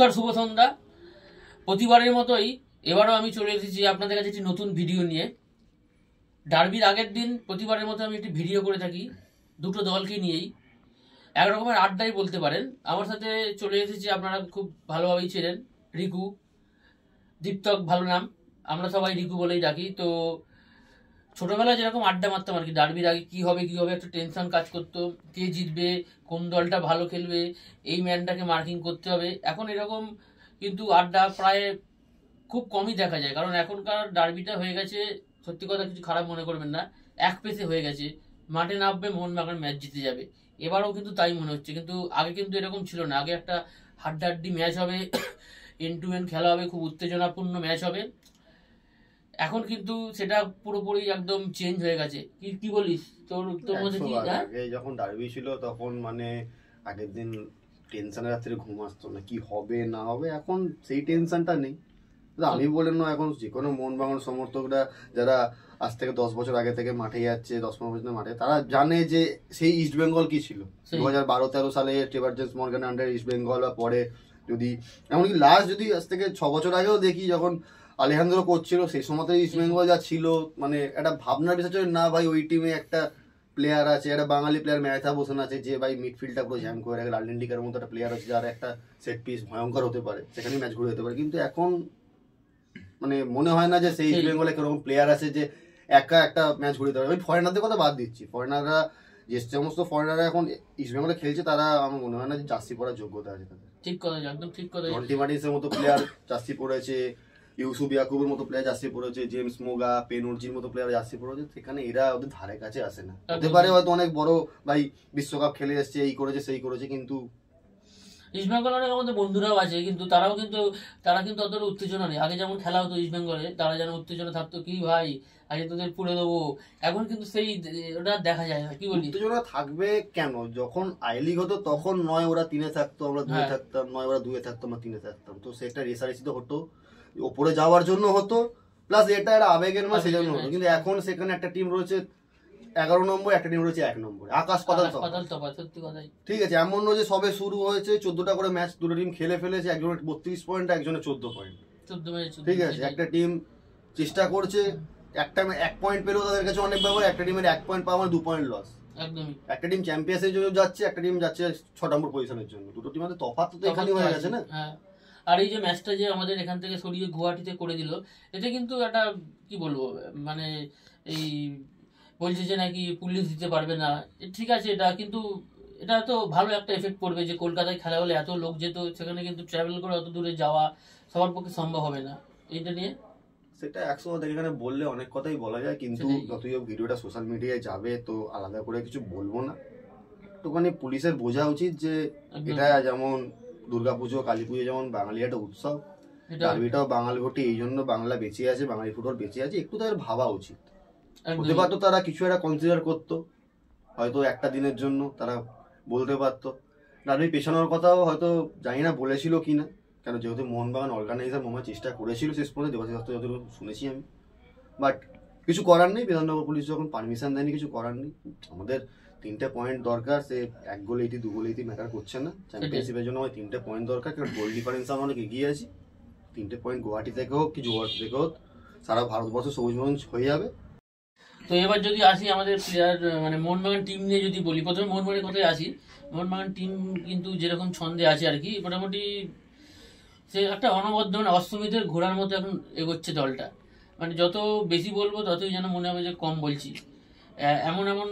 নমস্কার, শুভ সন্ধ্যা। প্রতিবারের মতোই এবারও আমি চলে এসেছি আপনাদের কাছে একটি নতুন ভিডিও নিয়ে। ডার্বির আগের দিন প্রতিবারের মতো আমি একটি ভিডিও করে থাকি দুটো দলকে নিয়েই, একরকমের আড্ডাই বলতে পারেন। আমার সাথে চলে এসেছি, আপনারা খুব ভালোভাবেই ছিলেন, রিকু, দীপ্তক ভালো নাম, আমরা সবাই রিকু বলেই ডাকি। তো ছোটবেলায় যেরকম আড্ডা মারতাম আর কি, ডার্বির আগে কি হবে একটা টেনশন কাজ করতো, কে জিতবে, কোন দলটা ভালো খেলবে, এই ম্যানটাকে মার্কিং করতে হবে। এখন এরকম কিন্তু আড্ডা প্রায় খুব কমই দেখা যায়, কারণ এখনকার ডার্বিটা হয়ে গেছে, সত্যি কথা কিছু খারাপ মনে করবেন না, এক পেসে হয়ে গেছে। মাঠে নামবে, মোহনবাগান ম্যাচ জিতে যাবে। এবারও কিন্তু তাই মনে হচ্ছে, কিন্তু আগে কিন্তু এরকম ছিল না। আগে একটা হাড্ডাহাড্ডি ম্যাচ হবে, এন্ড টু এন্ড খেলা হবে, খুব উত্তেজনাপূর্ণ ম্যাচ হবে। এখন কিন্তু সেটা পুরোপুরি একদম চেঞ্জ হয়ে গেছে। কি বলিস তোর মধ্যে কি? আগে যখন ডার্বি ছিল তখন মানে আগের দিন টেনশনে রাত্রে ঘুম আসতো না, কি হবে না হবে। এখন সেই টেনশনটা নেই। আমি বলেন না, এখন যে কোনো মোহনবাগান সমর্থকরা যারা আজ থেকে 10 বছর আগে থেকে মাঠে যাচ্ছে, 10-15 বছর মাঠে, তারা জানে যে সেই ইস্ট বেঙ্গল কি ছিল 2012-13 সালে Trevor James Morgan under east Bengal, বা পরে যদি এমনকি লাস্ট যদি আজ থেকে 6 বছর আগেও দেখি, যখন আলেহান্দ্রো কোচ ছিল, সেই সময়তে ইস্ট বেঙ্গল যা ছিল, মানে একটা ভাবনার বিষয় ছিল না ভাই, ওই টিমে একটা প্লেয়ার আছে, একটা বাঙালি প্লেয়ার ম্যাথা বসেন আছে, যে ভাই মিডফিল্ডটা পুরো জ্যাম করে রাখে, লালডেন্ডিকার মতো একটা প্লেয়ার আছে যার একটা সেট পিস ভয়ঙ্কর হতে পারে, সেখানে ম্যাচ ঘুরে যেতে পারে। কিন্তু এখন মানে মনে হয় না যে সেই ইস্ট বেঙ্গলে কিরকম প্লেয়ার আছে যে একা একটা ম্যাচ ঘুরে দেবে। আমি ফরেনারদের কথা বাদ দিচ্ছি, ফরেনাররা যে সমস্ত ফরেনাররা এখন ইস্ট বেঙ্গলে খেলছে, তারা আমার মনে হয় না যে জার্সি পরার যোগ্যতা আছে তাদের। ঠিক কথা, একদম ঠিক কথা। জন্টি মার্টিন্সের মতো প্লেয়ার জার্সি পরেছে, ইউসুফ ইয়াকুবের মতো প্লেয়ার জার্সি পরেছে, জেমস মোগা, পেনুরজির মতো প্লেয়ার জার্সি পরেছে, সেখানে এরা ওদের ধারে কাছে আসে না। হতে পারে হয়তো অনেক বড় ভাই বিশ্বকাপ খেলে এসছে, এই করেছে সেই করেছে, কিন্তু ইস্ট বেঙ্গল অনেক আমাদের বন্ধুরাও আছে, কিন্তু তারা কিন্তু অতটা উত্তেজনা নেই। আগে যেমন খেলা হতো ইস্ট বেঙ্গলে, তারা যেন উত্তেজনা থাকতো, কি ভাই আগে তোদের পুড়ে দেবো। এখন কিন্তু সেই ওটা দেখা যায় না। কি বলি, উত্তেজনা থাকবে কেন? যখন আই লিগ হতো তখন নয় ওরা 3-এ থাকতো, আমরা 2-এ থাকতাম, নয় ওরা 2-এ থাকতো, আমরা 3-এ থাকতাম। তো সেটা রেসারেসি তো হতো, ওপরে যাওয়ার জন্য হতো, প্লাস এটা একটা আবেগের ম্যাচ, সেজন্য হতো। কিন্তু এখন সেখানে একটা টিম রয়েছে 11 নম্বর, একটা টিম রয়েছে 1 নম্বরে, আকাশ পাতাল তফাৎ। সত্যি কথাই। ঠিক আছে, এমন নয় যে সবে শুরু হয়েছে, 14টা করে ম্যাচ দুটো টিম খেলে ফেলেছে, একজনের 32 পয়েন্ট, একজনের 14 পয়েন্ট। ঠিক আছে, একটা টিম চেষ্টা করছে, একটা 1 পয়েন্ট পেলেও তাদের কাছে অনেক ব্যাপার। একটা টিমের 1 পয়েন্ট পাওয়া মানে 2 পয়েন্ট লস। একদমই। একটা টিম চ্যাম্পিয়ন্সের জন্য যাচ্ছে, একটা টিম যাচ্ছে 6 নম্বর পজিশনের জন্য। দুটো টিমের তফাৎ তো এখানেই হয়ে গেছে না। হ্যাঁ, আর এই যে ম্যাচটা যে আমাদের এখান থেকে সরিয়ে গুয়াহাটিতে করে দিল, এটা কিন্তু একটা কি বলবো, মানে এই বলছে যে নাকি পুলিশ দিতে পারবে না, ঠিক আছে, এটা কিন্তু এটা তো ভালো একটা এফেক্ট পড়বে যে কলকাতায় খেলা হলে এত লোক যেত, সেখানে কিন্তু ট্রাভেল করে অত দূরে যাওয়া সবার পক্ষে সম্ভব হবে না। এইটা নিয়ে সেটা 100 এখানে বললে অনেক কথাই বলা যায়, কিন্তু যতই ভিডিওটা সোশ্যাল মিডিয়ায় যাবে তো আলাদা করে কিছু বলবো না। একটুখানি পুলিশের বোঝা উচিত যে এটা যেমন দুর্গাপুজো, কালী পুজো যেমন বাঙালি একটা উৎসব, ডার্বিটাও বাঙালি ভোটে, এই জন্য বাংলা বেঁচে আছে, বাঙালি ফুটবল বেঁচে আছে, একটু তাদের ভাবা উচিত। হতে পারতো তারা কিছু একটা কনসিডার করতো, হয়তো একটা দিনের জন্য তারা বলতে পারতো। ডার্বি পেছানোর কথাও হয়তো জানি না বলেছিল কিনা, কেন যেহেতু মোহনবাগান অর্গানাইজার মোহাম্মদ চেষ্টা করেছিল শেষ পর্যন্ত, দেবাশিস দত্ত যতটুকু শুনেছি আমি, বাট কিছু করার নেই। বিধাননগর পুলিশ যখন পারমিশন দেয়নি, কিছু করার নেই। আমাদের 3টে পয়েন্ট দরকার, সে 1 গোল 2 গোল ম্যাটার করছে না। চ্যাম্পিয়নশিপের জন্য আমার 3টে পয়েন্ট দরকার, কারণ গোল ডিফারেন্স আমরা অনেক এগিয়ে আছি। 3টে পয়েন্ট গুয়াহাটি থেকে হোক কি জোয়াহাটি থেকে হোক, সারা ভারতবর্ষ সবুজ মঞ্চ হয়ে যাবে। তো এবার যদি আসি আমাদের প্লেয়ার, মানে মোহনবাগান টিম নিয়ে যদি বলি, প্রথমে মোহনবাগানের কথায় আসি। মোহনবাগান টিম কিন্তু যেরকম ছন্দে আছে আর কি, মোটামুটি সে একটা অনবদ্য মানে অশ্বমিতের ঘোড়ার মতো এখন এগোচ্ছে দলটা। মানে যত বেশি বলবো ততই যেন মনে হবে যে কম বলছি। এমন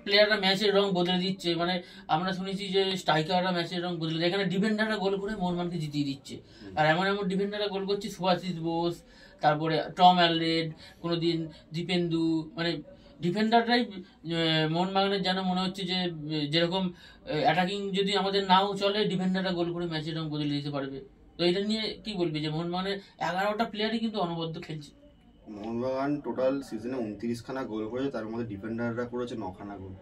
প্লেয়াররা ম্যাচের রং বদলে দিচ্ছে। মানে আমরা শুনেছি যে স্ট্রাইকাররা ম্যাচের রং বদলে দিচ্ছে, এখানে ডিফেন্ডাররা গোল করে মোহনবাগানকে জিতিয়ে দিচ্ছে। আর এমন ডিফেন্ডাররা গোল করছে, সুভাশিস বোস, তারপরে টম অ্যালরেড, কোনোদিন দীপেন্দু, মানে ডিফেন্ডাররাই মোহনবাগানের যেন মনে হচ্ছে যে যেরকম অ্যাটাকিং যদি আমাদের নাও চলে, ডিফেন্ডাররা গোল করে ম্যাচের রং বদলে দিতে পারবে। তো এটা নিয়ে কি বলবি যে মোহনবাগানের 11টা প্লেয়ারই কিন্তু অনবদ্য খেলছে। মোহনবাগান টোটাল সিজনে 29 খানা গোল করেছে, তার মধ্যে ডিফেন্ডাররা করেছে 9 খানা গোল।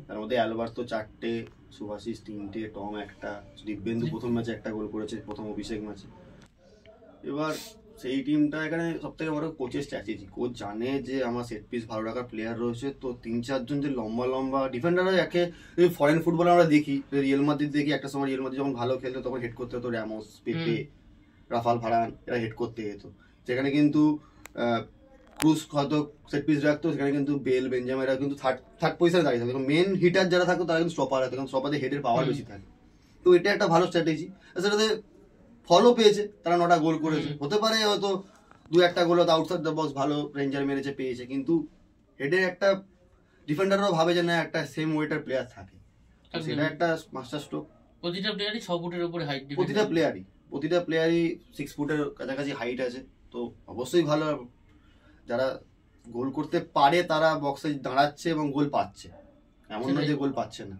তার মধ্যে অ্যালবার্তো 4টে, সুভাশিস 3টে, টম 1টা, দিব্যেন্দু প্রথম ম্যাচে 1টা গোল করেছে, প্রথম অভিষেক ম্যাচে। এবার সেই টিমটা এখানে সব থেকে বড় কোচের স্ট্র্যাটেজি। কোচ জানে যে আমার সেট পিস ভালো রাখার প্লেয়ার রয়েছে, তো 3-4 জন যে লম্বা লম্বা ডিফেন্ডার, একে ফরেন ফুটবল আমরা দেখি, রিয়েল মাদ্রিদ দেখি, একটা সময় রিয়েল মাদ্রিদ যখন ভালো খেলতো তখন হেড করতে হতো র্যামোস, পেপে, রাফাল ভারান, এরা হেড করতে যেত। সেখানে কিন্তু ক্রুজ হয়তো সেট পিস রাখতো, সেখানে কিন্তু বেল, বেঞ্জামিন এরা কিন্তু থার্ড পজিশনে দাঁড়িয়ে থাকতো। মেন হিটার যারা থাকতো তারা কিন্তু স্টপার হতো, কারণ স্টপারে হেডের পাওয়ার বেশি থাকে। তো এটা একটা ভালো স্ট্র্যাটেজি, সেটাতে ফলও পেয়েছে, তারা 9টা গোল করেছে। হতে পারে হয়তো 2-1টা গোল হয়তো আউটসাইড দ্য বক্স ভালো রেঞ্জার মেরেছে, পেয়েছে, কিন্তু হেডে একটা ডিফেন্ডারও ভাবে যে না একটা সেম ওয়েটার প্লেয়ার থাকে, সেটা একটা মাস্টার স্ট্রোক। প্রতিটা প্লেয়ারই 6 ফুটের উপরে হাইট, প্রতিটা প্লেয়ারই 6 ফুটের কাছাকাছি হাইট আছে, তো অবশ্যই ভালো। যারা গোল করতে পারে তারা বক্সে দাঁড়াচ্ছে এবং গোল পাচ্ছে, এমন না যে গোল পাচ্ছে না।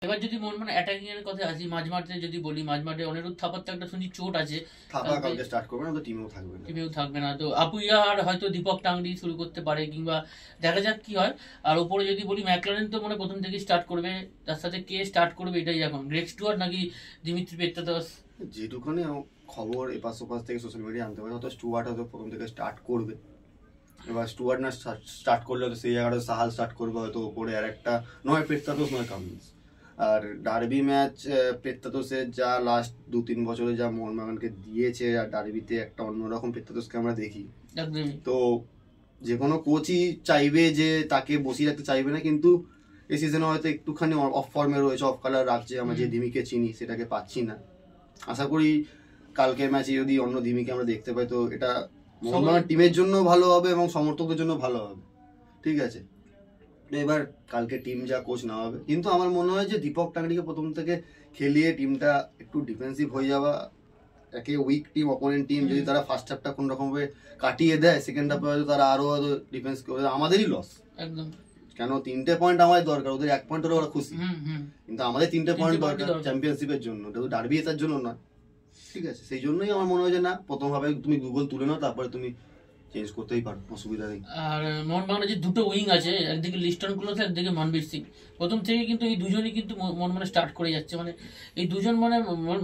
এবার যদি মোহনবাগান অ্যাটাকিং এর কথা আসি, মাঝমাঠে যদি বলি, মাঝমাঠে অনিরুদ্ধ থাপার তো একটা শুনছি চোট আছে, থাপা কালকে স্টার্ট করবে না, তো টিমেও থাকবে না। তো আপুইয়া আর হয়তো দীপক টাংরি শুরু করতে পারে, কিংবা দেখা যাক কি হয়। আর উপরে যদি বলি ম্যাকলারেন তো মানে প্রথম থেকে স্টার্ট করবে, তার সাথে কে স্টার্ট করবে এটাই এখন, গ্রেগ স্টুয়ার্ট নাকি দিমিত্রি পেত্রাতস। যেটুখানি খবর এপাশ ওপাশ থেকে সোশ্যাল মিডিয়া আনতে পারে, হয়তো স্টুয়ার্ট হয়তো প্রথম থেকে স্টার্ট করবে। এবার স্টুয়ার্ট না স্টার্ট করলে হয়তো সেই জায়গাটা সাহাল স্টার্ট করবে, হয়তো ওপরে আর একটা নয় পেত্রাতস নয় কামিন্স। আর ডার্বি ম্যাচ পেত্রাতসের যা লাস্ট 2-3 বছরে যা মোহনবাগানকে দিয়েছে, আর ডার্বিতে একটা অন্যরকম পেত্রাতসকে আমরা দেখি। তো যে কোনো কোচই চাইবে যে তাকে বসিয়ে রাখতে চাইবে না, কিন্তু এই সিজনে হয়তো একটুখানি অফ ফর্মে রয়েছে, অফ কালার রাখছে, আমরা যে ধিমিকে চিনি সেটাকে পাচ্ছি না। আশা করি কালকের ম্যাচে যদি অন্য ধিমিকে আমরা দেখতে পাই তো এটা মোহনবাগান টিমের জন্য ভালো হবে এবং সমর্থকদের জন্য ভালো হবে। ঠিক আছে, এবার কালকে টিম যা কোচ না হবে, কিন্তু আমার মনে হয় যে দীপক টাংরিকে প্রথম থেকে খেলিয়ে টিমটা একটু ডিফেন্সিভ হয়ে যাওয়া, একে উইক টিম, অপোনেন্ট টিম যদি তারা ফার্স্ট হাফটা কোন রকম ভাবে কাটিয়ে দেয়, সেকেন্ড হাফে হয়তো তারা আরো ডিফেন্স করে, আমাদেরই লস একদম। কেন 3টে পয়েন্ট আমাদের দরকার, ওদের 1 পয়েন্ট হলে ওরা খুশি, কিন্তু আমাদের 3টে পয়েন্ট দরকার চ্যাম্পিয়নশিপের জন্য, ডার্বি জেতার জন্য নয়। ঠিক আছে, সেই জন্যই আমার মনে হয় যে না, প্রথম ভাবে তুমি 2 গোল তুলে নাও, তারপরে তুমি চেঞ্জ করতেই পারো, অসুবিধা নেই। আর মোহনবাগানের যে দুটো উইং আছে, একদিকে লিস্টন কুলস, একদিকে মনবীর সিং, প্রথম থেকে কিন্তু এই দুজনই কিন্তু মোহনবাগান স্টার্ট করে যাচ্ছে, মানে এই দুজন মানে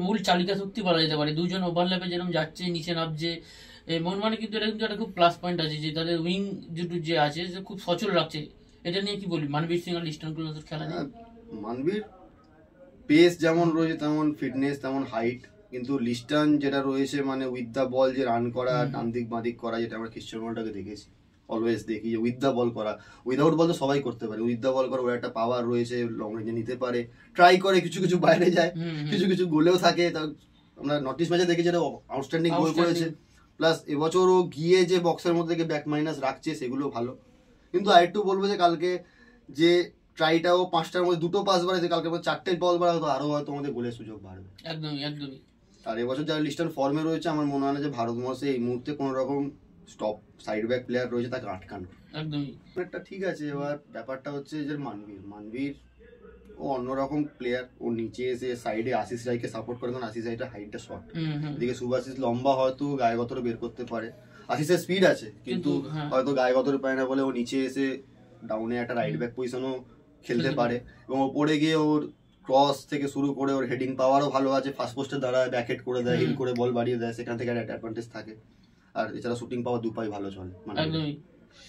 মূল চালিকা শক্তি বলা যেতে পারে। দুজন ওভারল্যাপে যেরকম যাচ্ছে, নিচে নামছে, মোহনবাগানে কিন্তু এটা কিন্তু একটা খুব প্লাস পয়েন্ট আছে যে তাদের উইং দুটো যে আছে সে খুব সচল রাখছে। এটা নিয়ে কি বলি, মনবীর সিং আর লিস্টন কুলসের খেলা নিয়ে? মনবীর পেস যেমন রয়েছে তেমন ফিটনেস তেমন হাইট, কিন্তু লিস্টন যেটা রয়েছে মানে উইথ দ্য বল যে রান করা, ডান দিক বাঁ দিক করা, যেটা আমরা ক্রিশ্চিয়ানো রোনাল্ডোকে দেখেছি, অলওয়েজ দেখি যে উইথ দ্য বল করা, উইদাউট বল তো সবাই করতে পারে, উইথ দ্য বল করা ওর একটা পাওয়ার রয়েছে, লং রেঞ্জে নিতে পারে, ট্রাই করে, কিছু কিছু বাইরে যায়, কিছু কিছু গোলেও থাকে। আমরা নর্থ ইস্ট ম্যাচে দেখি যেটা আউটস্ট্যান্ডিং গোল করেছে, প্লাস এবছরও গিয়ে যে বক্সের মধ্যে ব্যাক মাইনাস রাখছে সেগুলো ভালো। কিন্তু আরেকটু বলবো যে কালকে যে ট্রাইটাও 5টার মধ্যে 2টো পাস বাড়াইছে, কালকে 4টে বল বাড়া হতো আরো হয়তো আমাদের গোলের সুযোগ বাড়বে। একদমই। আর এবছর যারা লিস্টন ফর্মে রয়েছে, আমার মনে হয় না যে ভারতবর্ষে এই মুহূর্তে কোনো রকম স্টপ সাইড ব্যাক প্লেয়ার রয়েছে তাকে আটকানো। একদমই একটা ঠিক আছে। এবার ব্যাপারটা হচ্ছে যে মানবীর ও অন্যরকম প্লেয়ার, ও নিচে এসে সাইডে আশিস রায়কে সাপোর্ট করে, কারণ আশিস রায়টা হাইটটা শর্ট, এদিকে শুভাশিস লম্বা, হয়তো গায়েগতরে বের করতে পারে, আশিসের স্পিড আছে কিন্তু হয়তো গায়েগতরে পায় না বলে ও নিচে এসে ডাউনে একটা রাইট ব্যাক পজিশনও খেলতে পারে, এবং ওপরে গিয়ে ওর ক্রস থেকে শুরু করে ওর হেডিং পাওয়ারও ভালো আছে, ফার্স্ট পোস্টে দাঁড়ায়, ব্যাকহেড করে দেয়, হিল করে বল বাড়িয়ে দেয়, সেখান থেকে একটা অ্যাডভান্টেজ থাকে। আর এছাড়া শুটিং পাওয়ার দুপাই ভালো চলে, মানে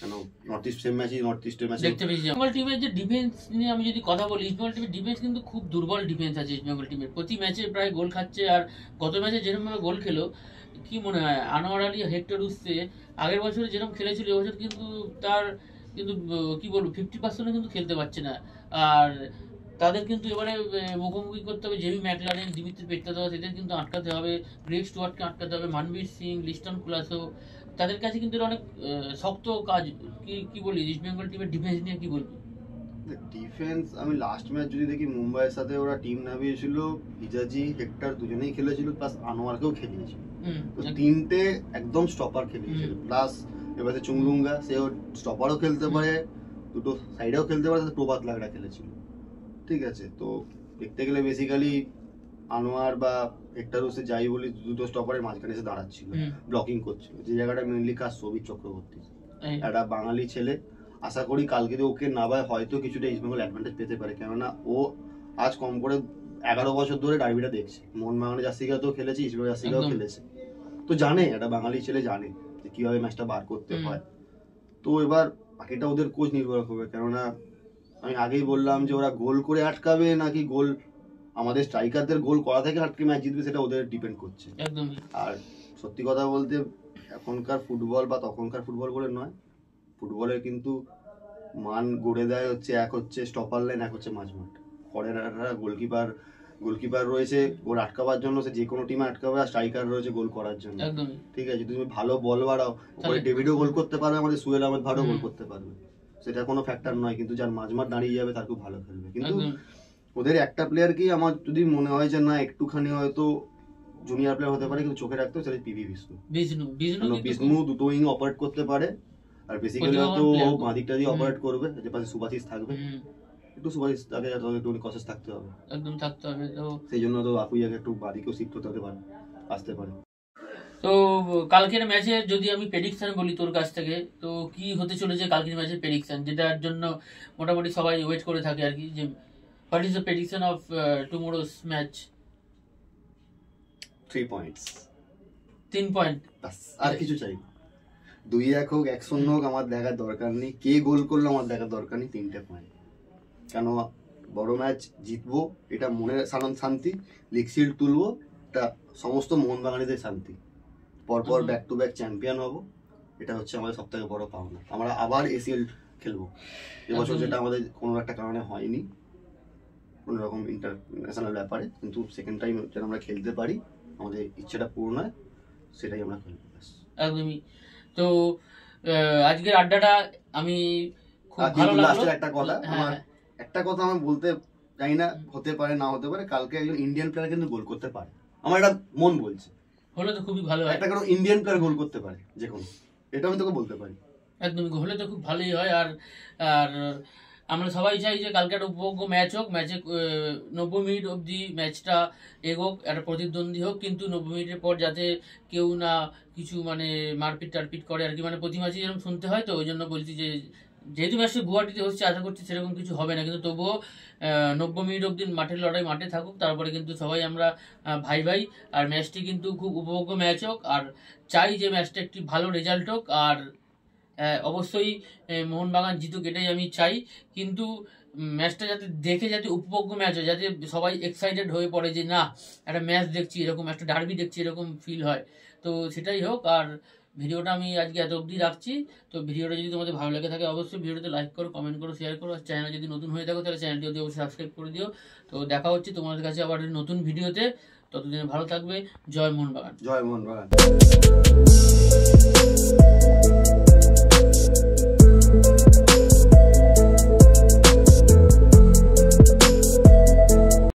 কেন নর্থ ইস্ট সেম ম্যাচই নর্থ ইস্টের ম্যাচে দেখতে পেয়েছি। বেঙ্গল টিমের যে ডিফেন্স নিয়ে আমি যদি কথা বলি, বেঙ্গল টিমের ডিফেন্স কিন্তু খুব দুর্বল ডিফেন্স আছে বেঙ্গল টিমের, প্রতি ম্যাচে প্রায় গোল খাচ্ছে। আর গত ম্যাচে যেরকম ভাবে গোল খেলো, কি মনে হয় আনোয়ার আলী, হেক্টর উসে আগের বছরে যেরকম খেলেছিল এবছর কিন্তু তার কিন্তু কি বলবো 50% কিন্তু খেলতে পারছে না। আর তাদের কিন্তু এবারে মুখোমুখি করতে হবে জেমি ম্যাকলারেন, দিমিত্রি পেত্রাতস, এদের কিন্তু আটকাতে হবে, গ্রেগ স্টুয়ার্টকে আটকাতে হবে, মনবীর সিং, লিস্টন কুলাসও, তাদের কাছে কিন্তু অনেক শক্ত কাজ। কি বলি ইস্ট বেঙ্গল টিমের ডিফেন্স নিয়ে কি বলবি? ডিফেন্স আমি লাস্ট ম্যাচ যদি দেখি, মুম্বাইয়ের সাথে ওরা টিম নামিয়েছিল, হিজাজি, হেক্টর দুজনেই খেলেছিল, প্লাস আনোয়ারকেও খেলিয়েছিল, তো 3টে একদম স্টপার খেলিয়েছিল, প্লাস এবারে চুংলুঙ্গা, সেও স্টপারও খেলতে পারে, দুটো সাইডেও খেলতে পারে, প্রভাত লাগড়া খেলেছিল। ঠিক আছে, তো দেখতে গেলে বেসিক্যালি আনোয়ার বা হেক্টর উসে যাই বলি, দুটো স্টপারের মাঝখানে এসে দাঁড়াচ্ছিল, ব্লকিং করছিল, যে জায়গাটা মেনলি কাজ সৌভিক চক্রবর্তী, একটা বাঙালি ছেলে। আশা করি কালকে ওকে নামায় হয়তো কিছুটা ইস্ট বেঙ্গল অ্যাডভান্টেজ পেতে পারে, কেননা ও আজ কম করে 11 বছর ধরে ডার্বিটা দেখছে, মোহনবাগানে জার্সিগাতেও খেলেছে, ইস্ট বেঙ্গল জার্সিগাও খেলেছে, তো তো জানে, একটা বাঙালি ছেলে জানে যে কিভাবে ম্যাচটা বার করতে হয়। তো এবার বাকিটা ওদের কোচ নির্ভর করবে, কেননা আমি আগেই বললাম যে ওরা গোল করে আটকাবে নাকি গোল আমাদের স্ট্রাইকারদের গোল করা থেকে আটকে ম্যাচ জিতবে, সেটা ওদের ডিপেন্ড করছে। আর সত্যি কথা বলতে এখনকার ফুটবল বা তখনকার ফুটবল বলে নয়, ফুটবলের কিন্তু মান গড়ে দেয় হচ্ছে, এক হচ্ছে স্টপার লাইন, এক হচ্ছে মাঝমাঠ। ফরেনাররা গোলকিপার রয়েছে গোল আটকাবার জন্য, সে যে কোনো টিমে আটকাবে, আর স্ট্রাইকার রয়েছে গোল করার জন্য। ঠিক আছে, তুমি ভালো বল বাড়াও, ওপরে ডেভিডও গোল করতে পারবে, আমাদের সুহেল আহমেদ ভাটও গোল করতে পারবে, সেটা কোনো ফ্যাক্টর নয়। কিন্তু যার মাঝমাঠ দাঁড়িয়ে যাবে তার খুব ভালো খেলবে। কিন্তু ওদের একটা প্লেয়ারকেই আমার যদি মনে হয় যে না একটুখানি হয়তো জুনিয়র প্লেয়ার হতে পারে, কিন্তু চোখে রাখতে হবে, সেটা পিভি বিষ্ণু দুটো উইং অপারেট করতে পারে। আর বেসিক্যালি হয়তো বাঁ দিকটা দিয়ে অপারেট করবে, যে পাশে সুভাশিস থাকবে, একটু সুভাশিস তাকে একটু কনসিয়াস থাকতে হবে, একদম থাকতে হবে। তো সেই জন্য তো আপুইয়াকে একটু বাঁ দিকেও শিফট হতে পারে, আসতে পারে। তো কালকের ম্যাচে যদি আমি প্রেডিকশন বলি তোর কাছ থেকে, তো কি হতে চলেছে কালকের ম্যাচের প্রেডিকশন, যেটার জন্য মোটামুটি সবাই ওয়েট করে থাকে আর কি, যে what is the prediction of tomorrow's match? 3 points, 3 point, বাস, আর কিছু চাই 2-1 হোক 1-0 হোক, আমার দেখার দরকার নেই, কে গোল করলো আমার দেখার দরকার নেই, 3টে পয়েন্ট। কেন বড় ম্যাচ জিতবো, এটা মনের শান্তি, লিগ শিল্ড তুলবো, এটা সমস্ত মোহনবাগানীদের শান্তি, পরপর ব্যাক টু ব্যাক চ্যাম্পিয়ন হব, এটা হচ্ছে আমাদের সব থেকে বড় পাওনা। আমরা আবার এসিএল খেলবো এবছর, যেটা আমাদের কোনো একটা কারণে হয়নি, কোনো রকম ইন্টারন্যাশনাল ব্যাপারে, কিন্তু সেকেন্ড টাইম যেন আমরা খেলতে পারি, আমাদের ইচ্ছেটা পূর্ণ হয়, সেটাই আমরা খেলবো। একদমই। তো আজকের আড্ডাটা আমি খুব ভালো লাগলো। একটা কথা আমি বলতে চাই না, হতে পারে না হতে পারে, কালকে একজন ইন্ডিয়ান প্লেয়ার কিন্তু গোল করতে পারে, আমার এটা মন বলছে, হলে তো খুবই ভালো হয়। একটা কোনো ইন্ডিয়ান প্লেয়ার গোল করতে পারে যে কোনো, এটা আমি তোকে বলতে পারি। একদমই, হলে তো খুব ভালোই হয়। আর আর আমরা সবাই চাই যে কালকে একটা উপভোগ্য ম্যাচ হোক, ম্যাচে 90 মিনিট অবধি ম্যাচটা এগোক, একটা প্রতিদ্বন্দ্বী হোক, কিন্তু 90 মিনিটের পর যাতে কেউ না কিছু মানে মারপিট টারপিট করে আর কি, মানে প্রতি ম্যাচে যেরকম শুনতে হয়। তো ওই জন্য বলছি যে যেহেতু ম্যাচটা গুয়াহাটিতে হচ্ছে, আশা করছি সেরকম কিছু হবে না, কিন্তু তবুও 90 মিনিট অবধি মাঠের লড়াই মাঠে থাকুক, তারপরে কিন্তু সবাই আমরা ভাই ভাই, আর ম্যাচটি কিন্তু খুব উপভোগ্য ম্যাচ হোক, আর চাই যে ম্যাচটা একটি ভালো রেজাল্ট হোক, আর অবশ্যই মোহনবাগান জিতুক, এটাই আমি চাই। কিন্তু ম্যাচটা যাতে দেখে যাতে উপভোগ্য ম্যাচ হয়, যাতে সবাই এক্সাইটেড হয়ে পড়ে যে না একটা ম্যাচ দেখছি, এরকম একটা ডার্বি দেখছি, এরকম ফিল হয়, তো সেটাই হোক। আর ভিডিওটা আমি আজকে এত অবধি রাখছি। তো ভিডিওটা যদি তোমাদের ভালো লেগে থাকে অবশ্যই ভিডিওতে লাইক করো, কমেন্ট করো, শেয়ার করো, আর চ্যানেলে যদি নতুন হয়ে থাকো তাহলে চ্যানেলটি অবশ্যই সাবস্ক্রাইব করে দিও। তো দেখা হচ্ছে তোমাদের কাছে আবার নতুন ভিডিওতে, ততদিনে ভালো থাকবে। জয় মোহনবাগান। জয় মোহনবাগান।